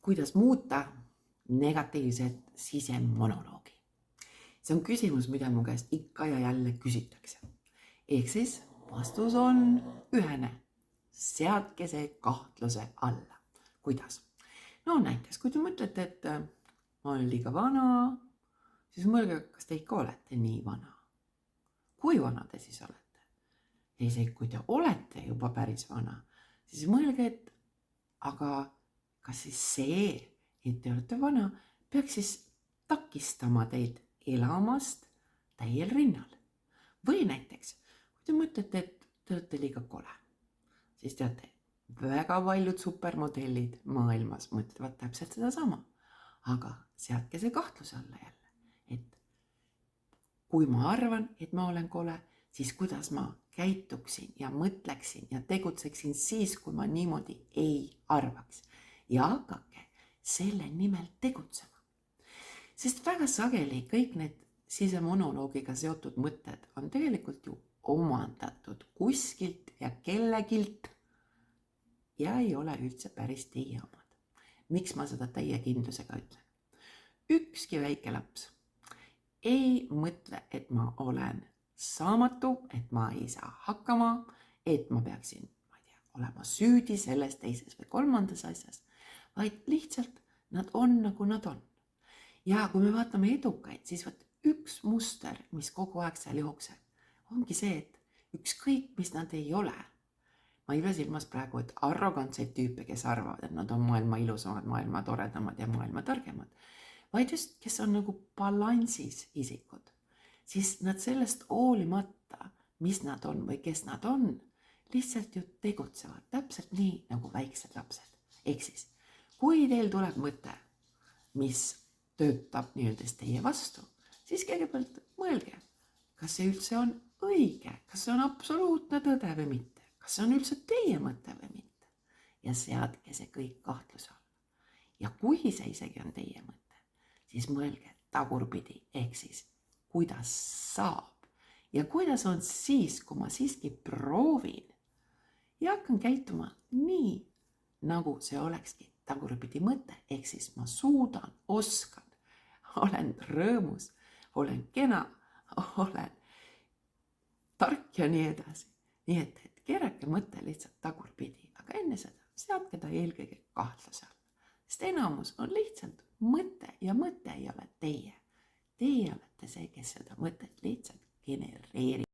kuidas muuta negatiivset sisemonoloogi. See on küsimus, mida mu käest ikka ja jälle küsitakse. Ehk siis vastus on ühene. Seadke see kahtluse alla. Kuidas? No näiteks, kui te mõtlete, et ma olen liiga vana, siis mõelge, kas te ikka olete nii vana. Kui vana te siis olete? Ja isegi kui te olete juba päris vana, siis mõelge, et aga kas siis see, et te olete vana, peaks siis takistama teid elamast täiel rinnal. Või näiteks, kui te mõtlete, et te olete liiga kole, siis teate, väga paljud supermodellid maailmas mõtlevad täpselt seda sama. Aga seadke see kahtluse alla jälle, et kui ma arvan, et ma olen kole, siis kuidas ma käituksin ja mõtleksin ja tegutseksin siis, kui ma niimoodi ei arvaks. Ja hakake selle nimel tegutsema. Sest väga sageli kõik need sisemonoloogiga seotud mõtted on tegelikult ju omandatud kuskilt ja kellegilt ja ei ole üldse päris teie omad. Miks ma seda täie kindlusega ütlen? Ükski väike laps ei mõtle, et ma olen saamatu, et ma ei saa hakkama, et ma peaksin, olema süüdi selles, teises või kolmandas asjas, vaid lihtsalt nad on, nagu nad on. Ja kui me vaatame edukaid, siis üks muster, mis kogu aeg seal jookseb, ongi see, et ükskõik, mis nad ei ole. Ma ei pea silmas praegu, et arrogantseid tüüpe, kes arvavad, et nad on maailma ilusamad, maailma toredamad ja maailma targemad, vaid just, kes on nagu balansis isikud, siis nad sellest hoolimata, mis nad on või kes nad on, lihtsalt ju tegutsevad täpselt nii, nagu väiksed lapsed. Ehk siis, kui teil tuleb mõte, mis töötab nii-öelda teie vastu, siis kõigepealt mõelge, kas see üldse on õige, kas see on absoluutne tõde või mitte, kas see on üldse teie mõte või mitte. Ja seadke see kõik kahtluse alla. Ja kui see isegi on teie mõte, siis mõelge tagurpidi, ehk siis, kuidas saab ja kuidas on siis, kui ma siiski proovin ja hakkan käituma nii, nagu see olekski tagurpidi mõte, ehk siis ma suudan, oskan, olen rõõmus, olen kena, olen tark ja nii edasi. Nii et keerake mõte lihtsalt tagurpidi, aga enne seda seadke ta eelkõige kahtluse alla. Sest enamus on lihtsalt mõte ja mõte ei ole teie. Teie olete see, kes seda mõtet lihtsalt genereerib.